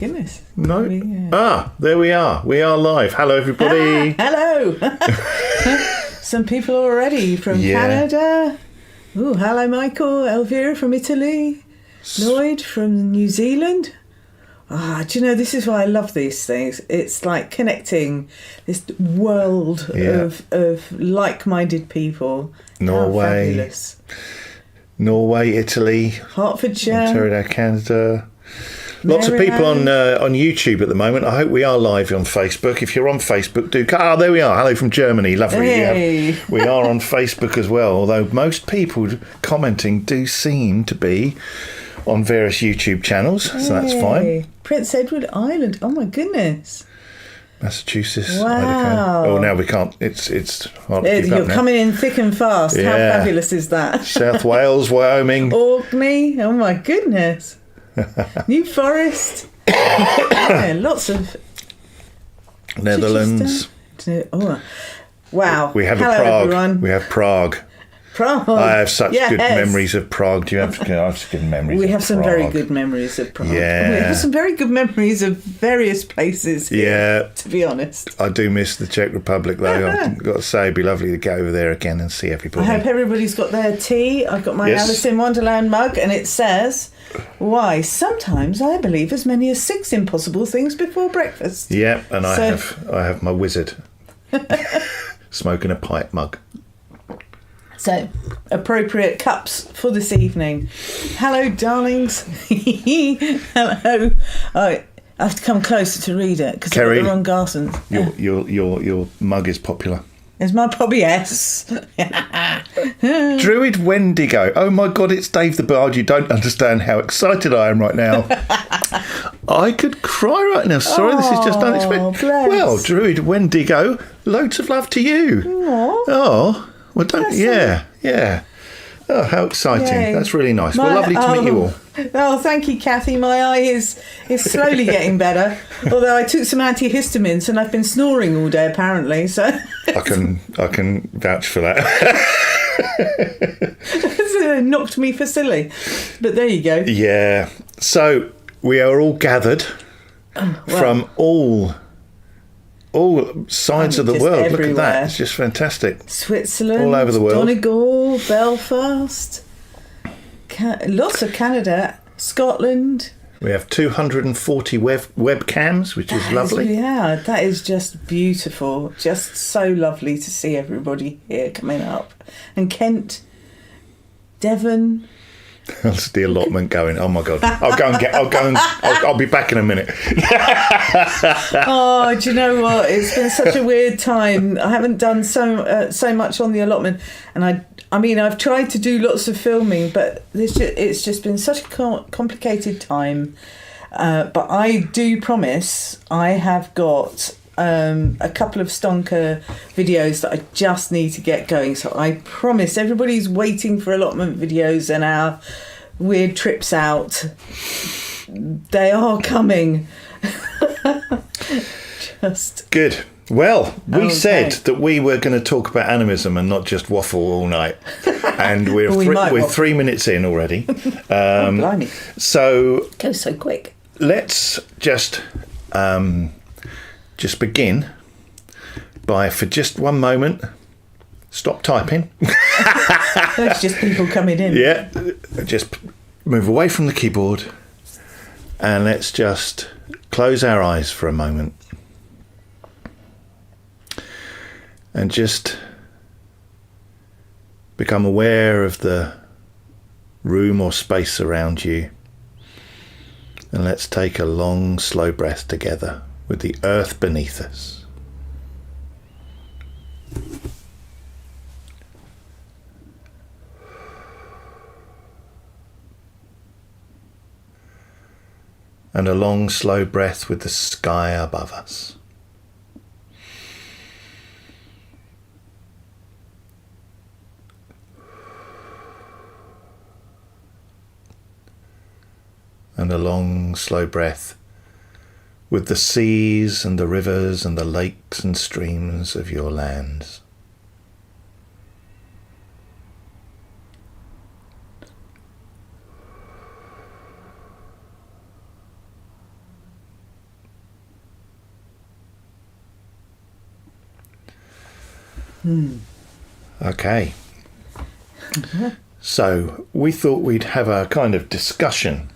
Goodness. No. There we are. We are live. Hello, everybody. Hello. Some people already from Canada. Ooh, hello, Michael. Elvira from Italy. Lloyd from New Zealand. Do you know, this is why I love these things. It's like connecting this world of like-minded people. Norway, Italy, Hertfordshire, Ontario, Canada. Lots of people on YouTube at the moment. I hope we are live on Facebook. If you're on Facebook, do... there we are. Hello from Germany. Lovely. Hey. We are on Facebook as well, although most people commenting do seem to be on various YouTube channels, so that's fine. Prince Edward Island. Oh, my goodness. Massachusetts. Wow. Oh, now we can't. It's hard to keep up You're now. Coming in thick and fast. Yeah. How fabulous is that? South Wales, Wyoming. Orkney. Oh, my goodness. New Forest. Lots of... Netherlands. Oh, wow. We have Hello, Prague. Everyone. We have Prague. Prague. I have such good memories of Prague. Do you have good memories? We have some very good memories of Prague. Yeah. We have some very good memories of various places here, to be honest. I do miss the Czech Republic, though. I've got to say, it'd be lovely to go over there again and see everybody. I hope everybody's got their tea. I've got my Alice in Wonderland mug, and it says, "Why, sometimes I believe as many as 6 impossible things before breakfast." Yeah, and I have my wizard smoking a pipe mug. So, appropriate cups for this evening. Hello, darlings. Hello. I have to come closer to read it because I've got the wrong glasses. Your mug is popular. It's my Bobby S. Druid Wendigo. Oh my God, it's Dave the Bard. You don't understand how excited I am right now. I could cry right now. Sorry, this is just unexpected. Bless. Well, Druid Wendigo, loads of love to you. Aww. Oh. Well, don't. Yeah. Oh, how exciting! Yay. That's really nice. Well, lovely to meet you all. Oh, thank you, Kathy. My eye is slowly getting better. Although I took some antihistamines and I've been snoring all day apparently. So I can vouch for that. It knocked me for silly. But there you go. Yeah. So we are all gathered from all sides of the world. Everywhere. Look at that. It's just fantastic. Switzerland, all over the world. Donegal, Belfast, lots of Canada, Scotland. We have 240 webcams, which is lovely. Yeah, that is just beautiful. Just so lovely to see everybody here coming up. And Kent, Devon. That's the allotment going. Oh my God! I'll be back in a minute. Oh, do you know what? It's been such a weird time. I haven't done so much on the allotment, and I mean, I've tried to do lots of filming, but it's just been such a complicated time. But I do promise I have got a couple of stonker videos that I just need to get going. So I promise everybody's waiting for allotment videos and our weird trips out. They are coming. Just good. Well, we said that we were going to talk about animism and not just waffle all night, and we're 3 minutes in already. Blimey. So it goes so quick. Let's just begin by, for just one moment, stop typing. It's just people coming in. Yeah, just move away from the keyboard and let's just close our eyes for a moment and just become aware of the room or space around you. And let's take a long, slow breath together with the earth beneath us. And a long, slow breath with the sky above us. And a long, slow breath with the seas and the rivers and the lakes and streams of your lands. Okay. So we thought we'd have a kind of discussion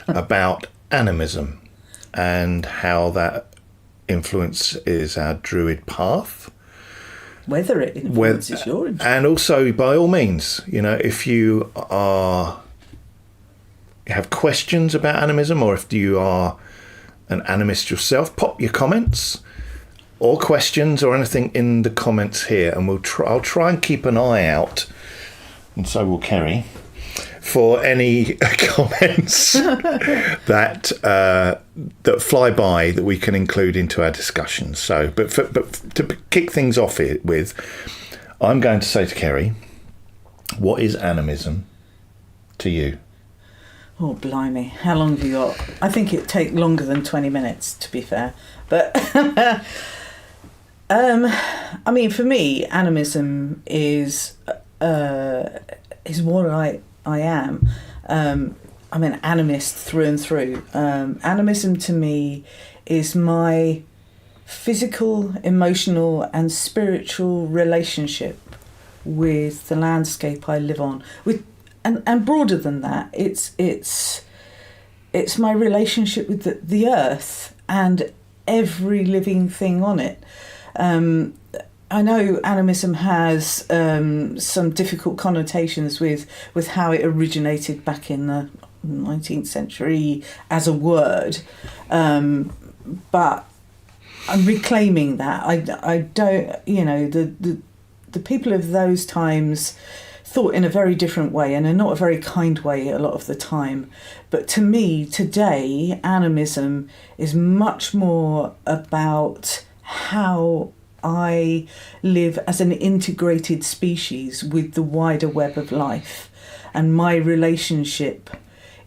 about animism and how that influences our druid path. Whether it influences your interest. And also, by all means, if you have questions about animism, or if you are an animist yourself, pop your comments or questions or anything in the comments here, and I'll try and keep an eye out, and so will Cerri, for any comments that fly by that we can include into our discussions. So, but to kick things off with, I'm going to say to Cerri, what is animism to you? Oh, blimey. How long have you got? I think it'd take longer than 20 minutes, to be fair. But, I mean, for me, animism is what I am. I'm an animist through and through. Animism to me is my physical, emotional and spiritual relationship with the landscape I live on. And broader than that, it's my relationship with the earth and every living thing on it. I know animism has some difficult connotations with how it originated back in the 19th century as a word, but I'm reclaiming that. I don't, the people of those times thought in a very different way, and in not a very kind way a lot of the time. But to me, today, animism is much more about how I live as an integrated species with the wider web of life. And my relationship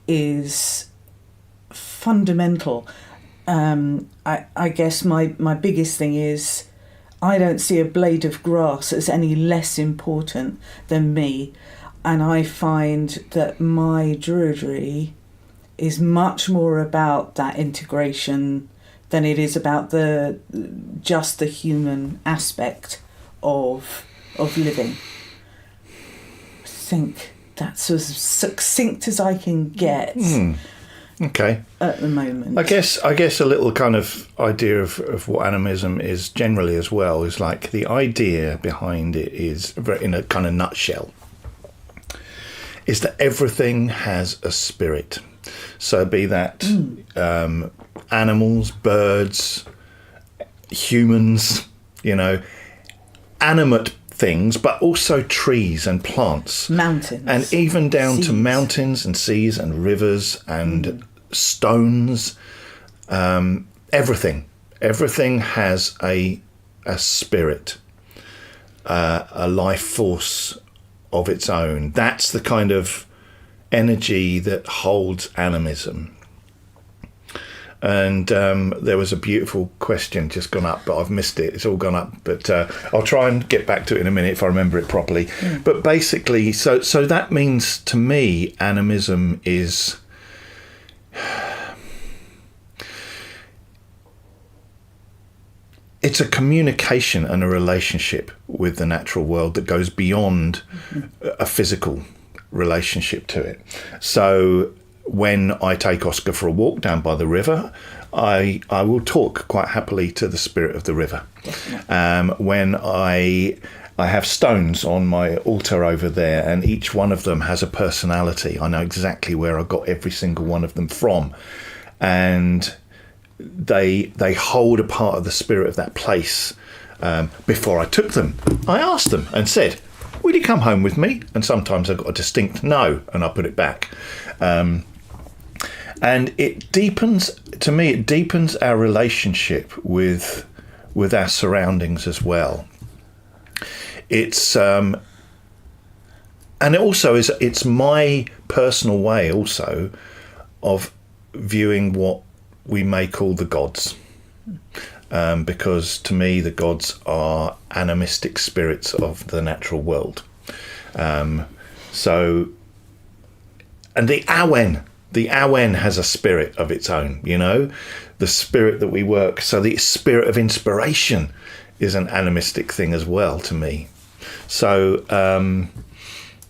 is fundamental. I guess my biggest thing is I don't see a blade of grass as any less important than me. And I find that my druidry is much more about that integration than it is about just the human aspect of living. I think that's as succinct as I can get. Okay. At the moment. I guess a little kind of idea of what animism is generally as well is like the idea behind it is, in a kind of nutshell, is that everything has a spirit. So be that animals, birds, humans, animate things, but also trees and plants. Mountains. And even down to mountains and seas and rivers and stones. Everything has a spirit, a life force of its own. That's the kind of energy that holds animism. And there was a beautiful question just gone up, but I've missed it. It's all gone up, but I'll try and get back to it in a minute if I remember it properly. But basically, so that means to me, animism is it's a communication and a relationship with the natural world that goes beyond a physical relationship to it. So when I take Oscar for a walk down by the river, I will talk quite happily to the spirit of the river. When I have stones on my altar over there, and each one of them has a personality. I know exactly where I got every single one of them from, and they hold a part of the spirit of that place. Before I took them, I asked them and said, "Will you come home with me?" And sometimes I got a distinct no, and I put it back. And it deepens our relationship with our surroundings as well. It's and it also is. It's my personal way also of viewing what we may call the gods, because to me the gods are animistic spirits of the natural world. So, and the Awen has a spirit of its own. The spirit that we work. So the spirit of inspiration is an animistic thing as well to me. So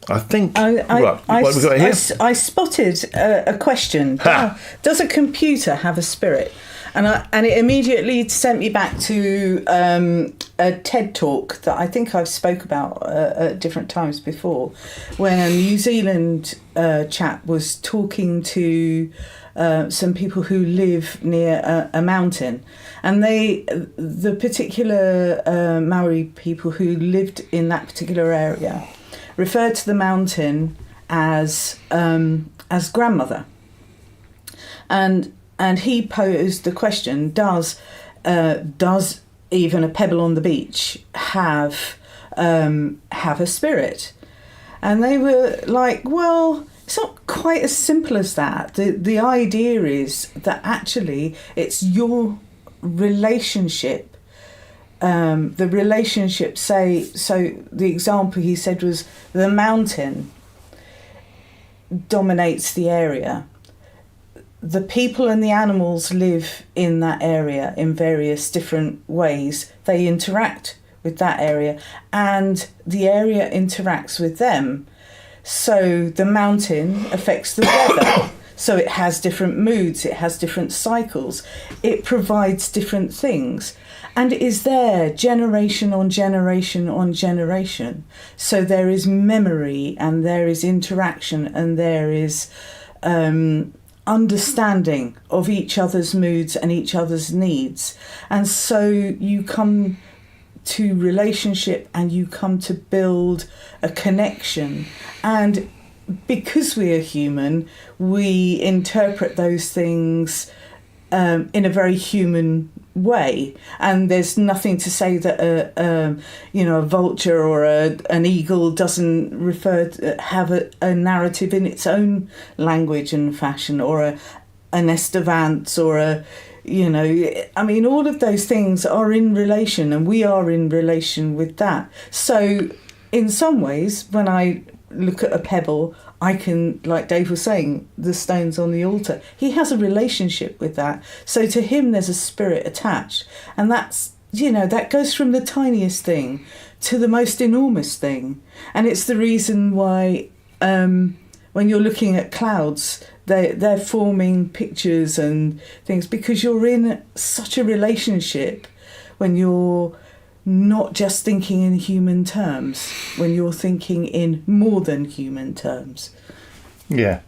I think what have we got here? I spotted a question. Does a computer have a spirit? And it immediately sent me back to a TED talk that I think I've spoke about at different times before, when a New Zealand chap was talking to some people who live near a mountain, and the particular Maori people who lived in that particular area referred to the mountain as grandmother, and he posed the question: Does even a pebble on the beach have a spirit? And they were like, well, it's not quite as simple as that. The idea is that actually it's your relationship. The relationship, so the example he said was the mountain dominates the area. The people and the animals live in that area in various different ways. They interact with that area, and the area interacts with them. So the mountain affects the weather. So it has different moods, it has different cycles, it provides different things, and it is there generation on generation on generation. So there is memory, and there is interaction, and there is understanding of each other's moods and each other's needs. And so you come to relationship, and you come to build a connection. And because we are human, we interpret those things in a very human way. And there's nothing to say that a vulture or an eagle doesn't have a narrative in its own language and fashion, or a nest of ants, or all of those things are in relation, and we are in relation with that. So in some ways, when I look at a pebble, I can, like Dave was saying, the stones on the altar, he has a relationship with that. So to him there's a spirit attached, and that's, that goes from the tiniest thing to the most enormous thing. And it's the reason why when you're looking at clouds, they're forming pictures and things, because you're in such a relationship when you're not just thinking in human terms, when you're thinking in more than human terms. Yeah.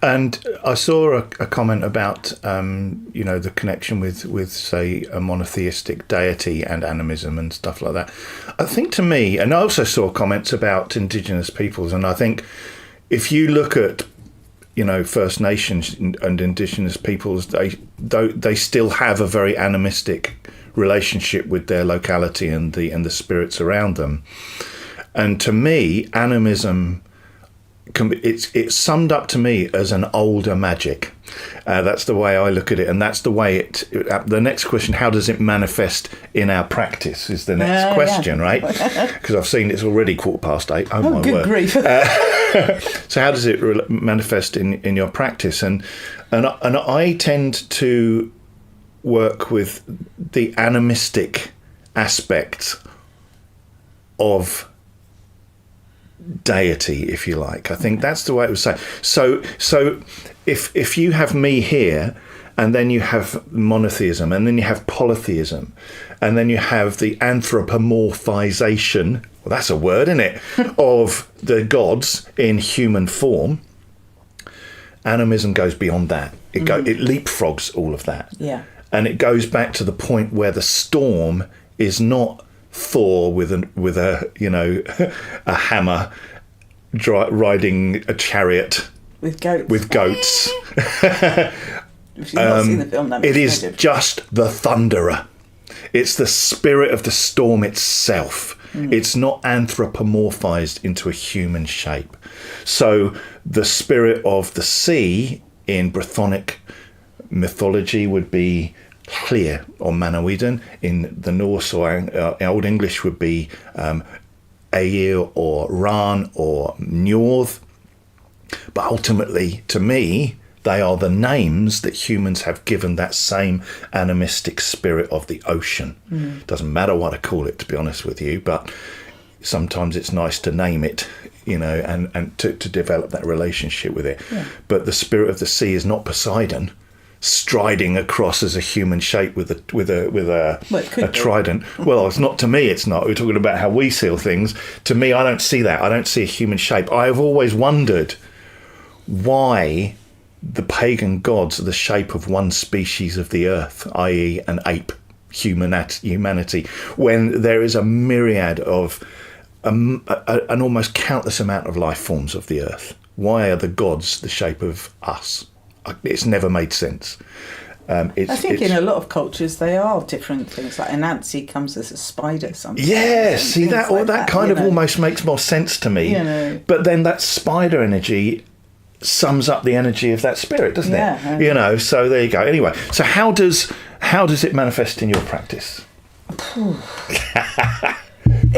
And I saw a comment about, the connection with, say, a monotheistic deity and animism and stuff like that. I think to me, and I also saw comments about Indigenous peoples, and I think if you look at, First Nations and Indigenous peoples, they still have a very animistic relationship with their locality and the spirits around them. And to me, animism, it's summed up to me as an older magic. That's the way I look at it, and that's the way the next question: how does it manifest in our practice? Is the next question, right? Because I've seen it's already 8:15. Oh my good word! Grief. So how does it manifest in your practice? And I tend to work with the animistic aspects of deity, if you like. I think that's the way it was said. So if you have me here, and then you have monotheism, and then you have polytheism, and then you have the anthropomorphization, well, that's a word, isn't it, of the gods in human form, animism goes beyond that. It leapfrogs all of that. Yeah. And it goes back to the point where the storm is not Thor with a a hammer riding a chariot with goats. If you've not seen the film, it is just the thunderer. It's the spirit of the storm itself. It's not anthropomorphized into a human shape. So the spirit of the sea in Brythonic mythology would be Llŷr or Manawydan. In the Norse or Old English would be Eir or Ran or Njord. But ultimately, to me, They are the names that humans have given that same animistic spirit of the ocean. Doesn't matter what I call it, to be honest with you, but sometimes it's nice to name it, and to develop that relationship with it. Yeah. But the spirit of the sea is not Poseidon striding across as a human shape with a trident. Well, it's not, to me, it's not. We're talking about how we see things. To me, I don't see that. I don't see a human shape. I have always wondered why the pagan gods are the shape of one species of the earth, i.e. an ape, humanity, when there is a myriad of an almost countless amount of life forms of the earth. Why are the gods the shape of us? It's never made sense. I think in a lot of cultures they are different things. Like Anansi comes as a spider sometimes. Yeah, see that, or that kind of almost makes more sense to me. But then that spider energy sums up the energy of that spirit, doesn't it? So there you go. Anyway, so how does it manifest in your practice?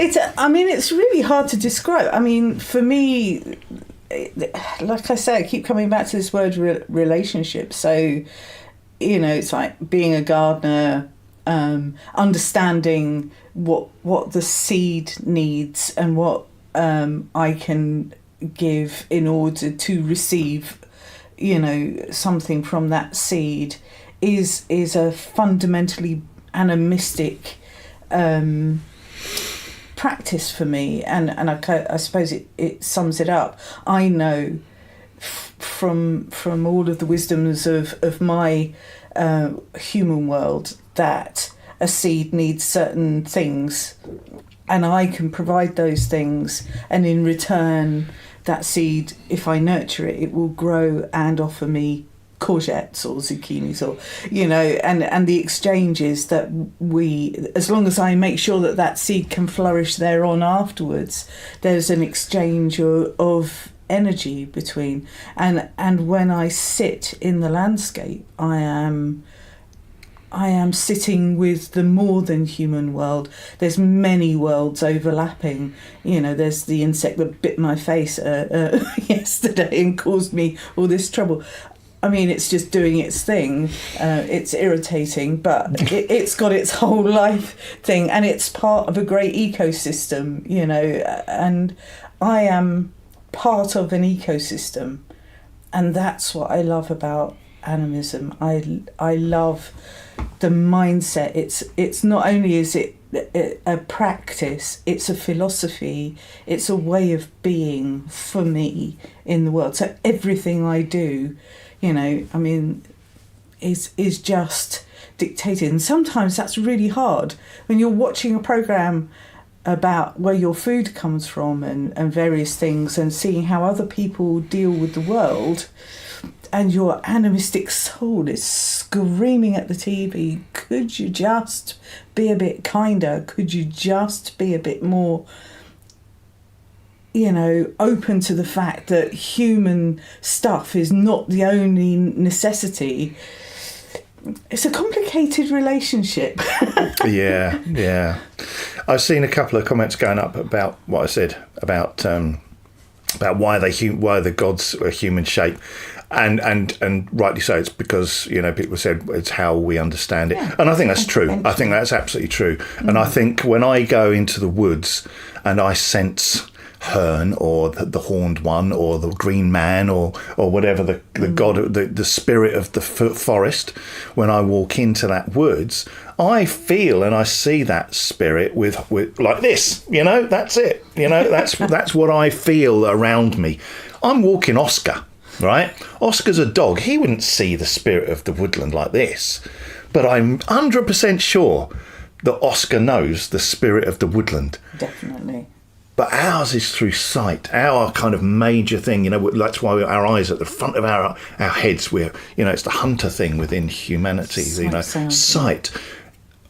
It's really hard to describe. I mean, for me, like I say, I keep coming back to this word relationship. So, it's like being a gardener, understanding what the seed needs and what I can give in order to receive, something from that seed is a fundamentally animistic practice for me, and I suppose it sums it up. I know from all of the wisdoms of my human world that a seed needs certain things, and I can provide those things, and in return that seed, if I nurture it, it will grow and offer me courgettes or zucchinis, or and the exchange is that as long as I make sure that seed can flourish thereon afterwards, there's an exchange of energy between, and when I sit in the landscape, I am sitting with the more than human world. There's many worlds overlapping. There's the insect that bit my face yesterday and caused me all this trouble. I mean, it's just doing its thing. It's irritating, but it's got its whole life thing, and it's part of a great ecosystem, and I am part of an ecosystem, and that's what I love about animism. I love the mindset. It's not only is it a practice, it's a philosophy, it's a way of being for me in the world. So everything I do, is just dictated. And sometimes that's really hard when you're watching a programme about where your food comes from and various things, and seeing how other people deal with the world, and your animistic soul is screaming at the TV, could you just be a bit kinder? Could you just be a bit more open to the fact that human stuff is not the only necessity? It's a complicated relationship. Yeah. I've seen a couple of comments going up about what I said about why the gods are human shape, and rightly so. It's because people said it's how we understand it, and I think that's true. I think that's absolutely true. And I think when I go into the woods and I sense Hern or the horned one or the green man or whatever the god, the spirit of the forest, when I walk into that woods, I feel and I see that spirit with like this, that's it, that's what I feel around me. I'm walking Oscar, right? Oscar's a dog. He wouldn't see the spirit of the woodland like this, but I'm 100% sure that Oscar knows the spirit of the woodland. Definitely. But ours is through sight, our kind of major thing. That's why our eyes are at the front of our heads. It's the hunter thing within humanity. Sight.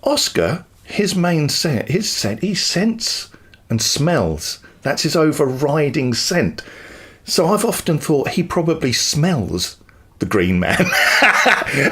Oscar, his main scent, he scents and smells. That's his overriding scent. So I've often thought he probably smells the Green Man.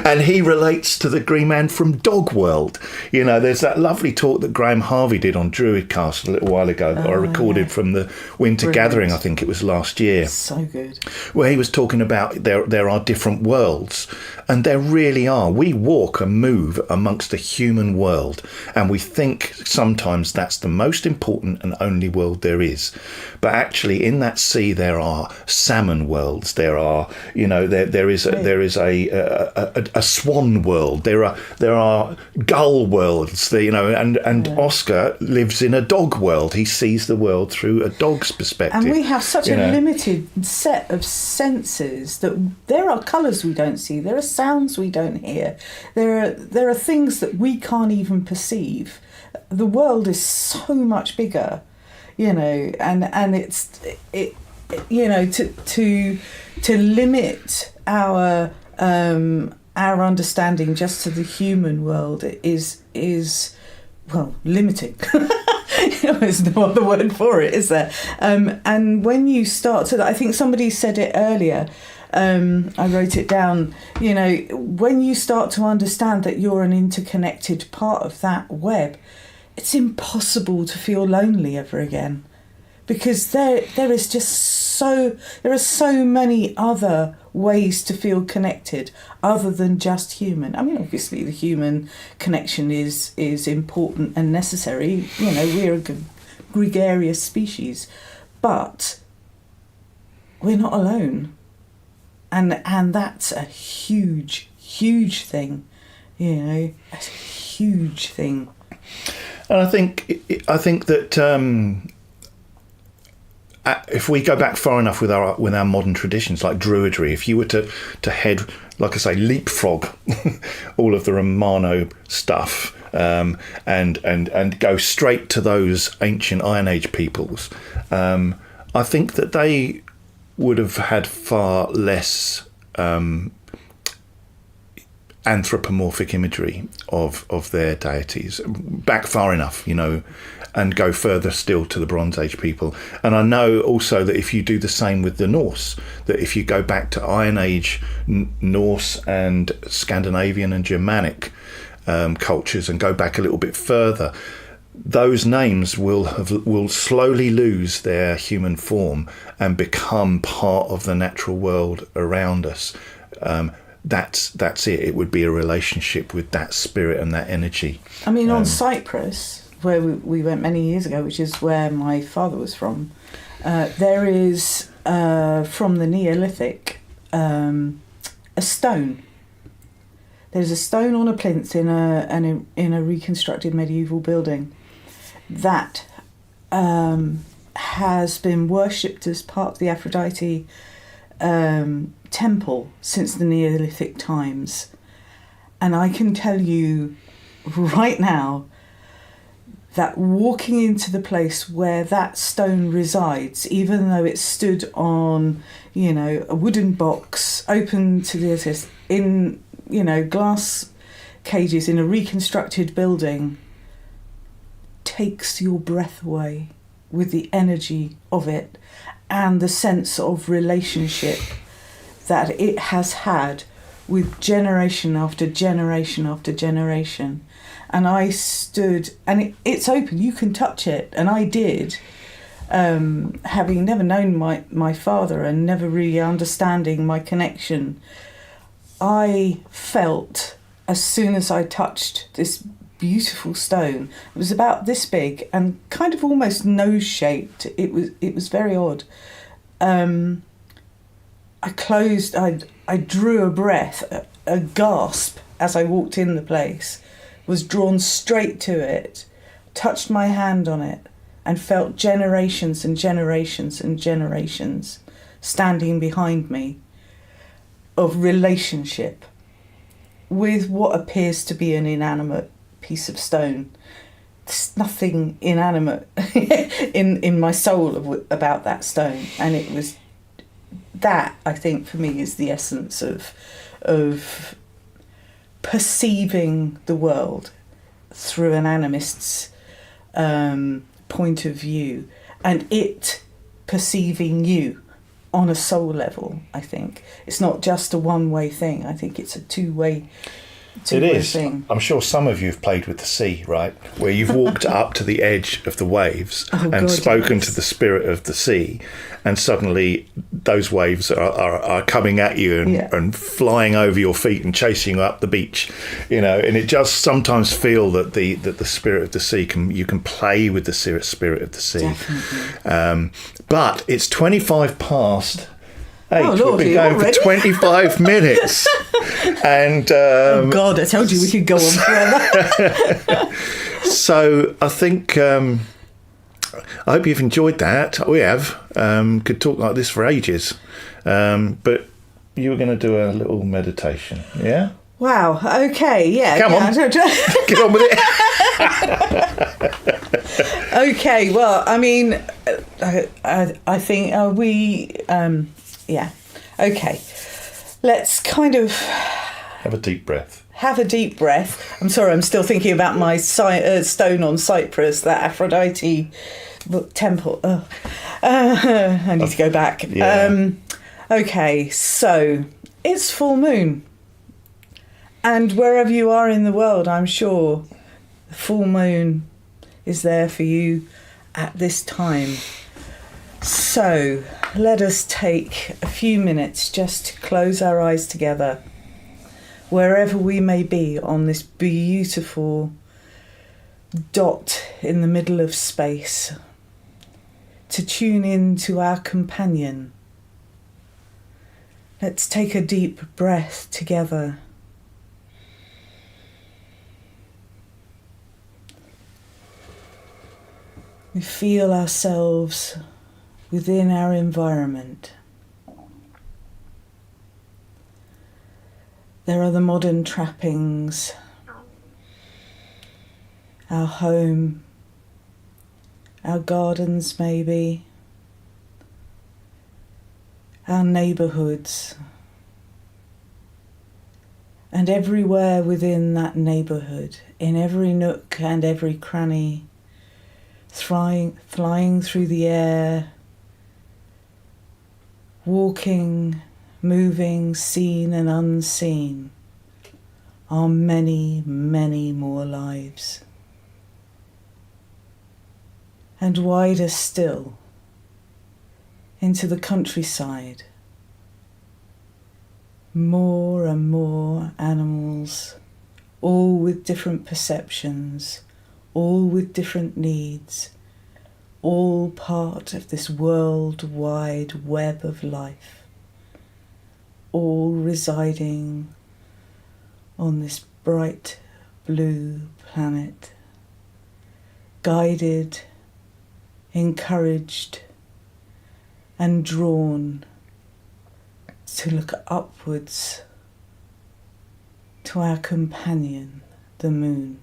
And he relates to the Green Man from Dog World. You know, there's that lovely talk that Graham Harvey did on Druidcast a little while ago that I recorded from the Winter Gathering, I think it was last year. So good. Where he was talking about there are different worlds, and there really are. We walk and move amongst the human world, and we think sometimes that's the most important and only world there is. But actually in that sea there are salmon worlds, there are, you know, there is a swan world, there are gull worlds, you know, and Oscar lives in a dog world. He sees the world through a dog's perspective. And we have such a limited set of senses that there are colours we don't see, there are sounds we don't hear, there are things that we can't even perceive. The world is so much bigger, you know, and it's you know, to limit our understanding just to the human world is well, limiting. There's no other word for it, is there? And when you start to, I think somebody said it earlier, I wrote it down, you know, when you start to understand that you're an interconnected part of that web, it's impossible to feel lonely ever again, because there are so many other ways to feel connected other than just human. I mean, obviously the human connection is important and necessary. You know, we're a gregarious species, but we're not alone, and that's a huge thing. You know, that's a huge thing. And I think that if we go back far enough with our modern traditions like Druidry, if you were to head, like I say, leapfrog all of the Romano stuff, and go straight to those ancient Iron Age peoples, I think that they would have had far less anthropomorphic imagery of their deities, back far enough, you know, and go further still to the Bronze Age people. And I know also that if you do the same with the Norse, that if you go back to Iron Age Norse and Scandinavian and Germanic cultures and go back a little bit further, those names will slowly lose their human form and become part of the natural world around us. That's it. It would be a relationship with that spirit and that energy. I mean, on Cyprus, where we went many years ago, which is where my father was from, there is, from the Neolithic, a stone. There's a stone on a plinth in a reconstructed medieval building that has been worshipped as part of the Aphrodite temple since the Neolithic times. And I can tell you right now that walking into the place where that stone resides, even though it stood on, you know, a wooden box open to the air, in, you know, glass cages in a reconstructed building, takes your breath away with the energy of it and the sense of relationship that it has had with generation after generation after generation. And I stood, and it's open, you can touch it, and I did, having never known my father and never really understanding my connection. I felt, as soon as I touched this beautiful stone, it was about this big and kind of almost nose-shaped, it was very odd. I drew a breath, a gasp as I walked in the place, was drawn straight to it, touched my hand on it, and felt generations and generations and generations standing behind me of relationship with what appears to be an inanimate piece of stone. There's nothing inanimate in my soul about that stone, and it was that, I think, for me, is the essence of perceiving the world through an animist's point of view, and it perceiving you on a soul level, I think. It's not just a one-way thing. I think it's a two-way thing. I'm sure some of you have played with the sea, right? Where you've walked up to the edge of the waves and spoken to the spirit of the sea, and suddenly those waves are coming at you and flying over your feet and chasing you up the beach, and it just sometimes feel that the spirit of the sea you can play with the spirit of the sea. But it's 25 past 8. We've been going for 25 minutes. And oh God, I told you we could go on forever. So I think I hope you've enjoyed that. We have. Could talk like this for ages. But you were going to do a little meditation, yeah? Wow. Okay. Yeah. Come on. Get on with it. Okay. Well, I mean, I think yeah. Okay. Let's kind of have a deep breath. I'm sorry, I'm still thinking about my stone on Cyprus, that Aphrodite temple. I need to go back. Yeah. Okay, so it's full moon. And wherever you are in the world, I'm sure the full moon is there for you at this time. So let us take a few minutes just to close our eyes together, wherever we may be on this beautiful dot in the middle of space, to tune in to our companion. Let's take a deep breath together. We feel ourselves within our environment. There are the modern trappings, our home, our gardens maybe, our neighbourhoods, and everywhere within that neighbourhood, in every nook and every cranny, flying through the air, walking, moving, seen and unseen, are many, many more lives. And wider still, into the countryside, more and more animals, all with different perceptions, all with different needs, all part of this worldwide web of life, all residing on this bright blue planet, guided, encouraged, and drawn to look upwards to our companion, the moon.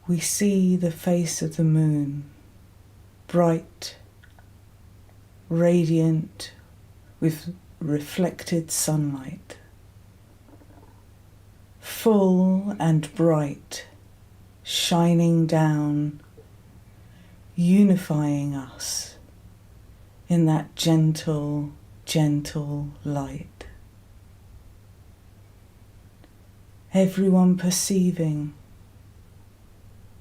We see the face of the moon, bright, radiant with reflected sunlight, full and bright, shining down, unifying us in that gentle, gentle light. Everyone perceiving,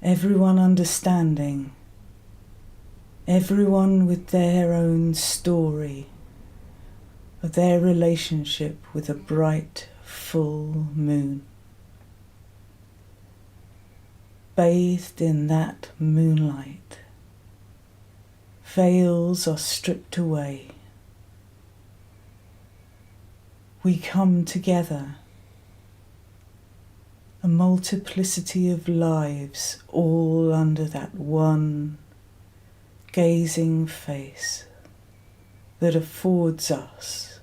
everyone understanding, everyone with their own story of their relationship with a bright, full moon. Bathed in that moonlight, veils are stripped away. We come together, a multiplicity of lives, all under that one gazing face that affords us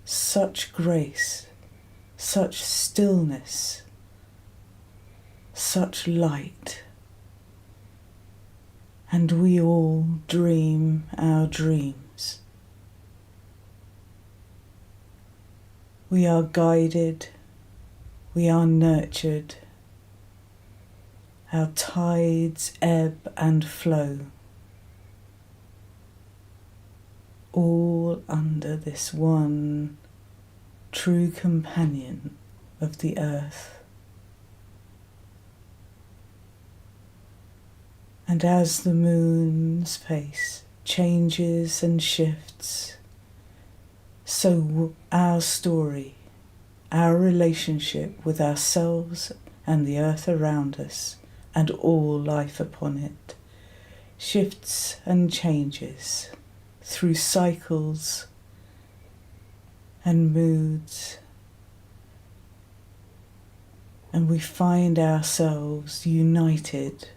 such grace, such stillness, such light. And we all dream our dreams. We are guided, we are nurtured. Our tides ebb and flow. all under this one true companion of the earth. And as the moon's face changes and shifts, so our story, our relationship with ourselves and the earth around us and all life upon it, shifts and changes through cycles and moods, and we find ourselves united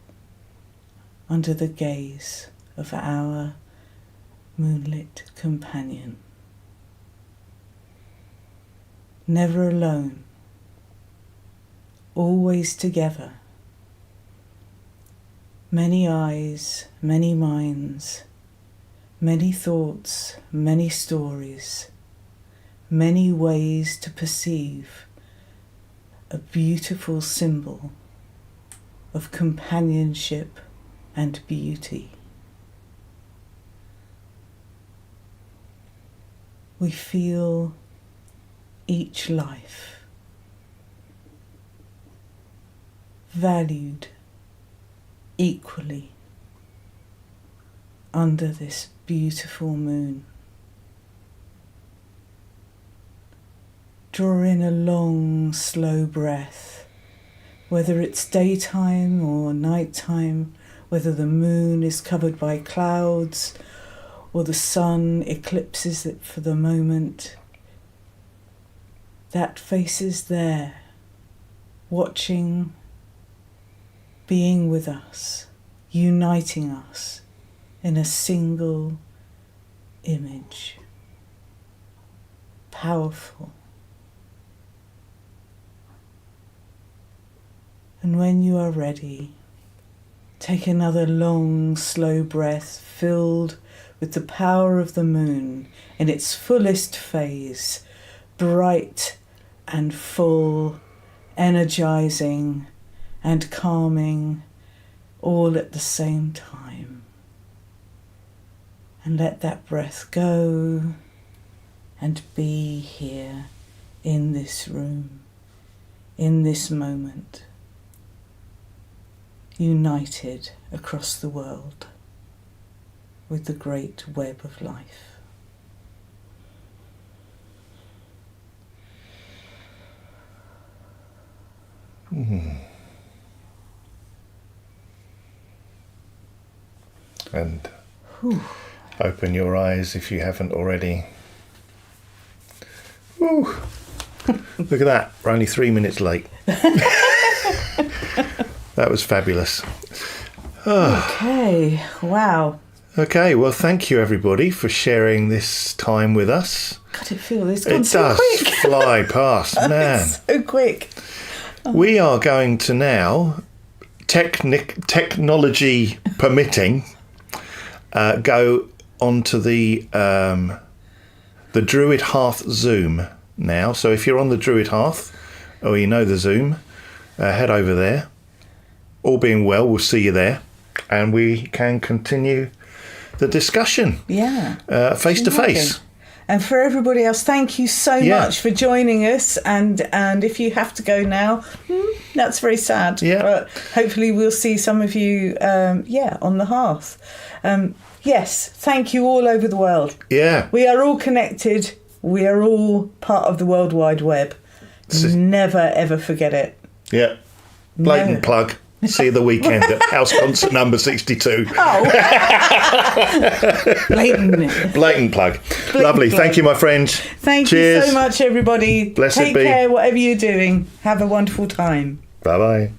under the gaze of our moonlit companion. Never alone, always together. Many eyes, many minds, many thoughts, many stories, many ways to perceive a beautiful symbol of companionship and beauty. We feel each life valued equally under this beautiful moon. Draw in a long, slow breath, whether it's daytime or nighttime, whether the moon is covered by clouds or the sun eclipses it for the moment. That face is there, watching, being with us, uniting us in a single image. Powerful. And when you are ready, take another long, slow breath filled with the power of the moon in its fullest phase, bright and full, energizing and calming, all at the same time. And let that breath go and be here in this room, in this moment, united across the world with the great web of life. And open your eyes if you haven't already. Woo. Look at that, we're only 3 minutes late. That was fabulous. Okay, wow. Okay, well, thank you everybody for sharing this time with us. God, it feels it's gone so quick. It does fly past, man. So quick. We are going to now, technology permitting, go onto the Druid Hearth Zoom now. So if you're on the Druid Hearth, or you know the Zoom, head over there. All being well, we'll see you there, and we can continue the discussion. Yeah, face to face. And for everybody else, thank you so much for joining us. And if you have to go now, that's very sad. Yeah. But hopefully we'll see some of you, on the hearth. Yes, thank you all over the world. Yeah. We are all connected. We are all part of the World Wide Web. Never, ever forget it. Yeah. Blatant plug. See you the weekend at house concert number 62. Oh. Blatant plug. Lovely. Plug. Thank you, my friends. Thank you so much, everybody. Blessed Take be. care, whatever you're doing. Have a wonderful time. Bye-bye.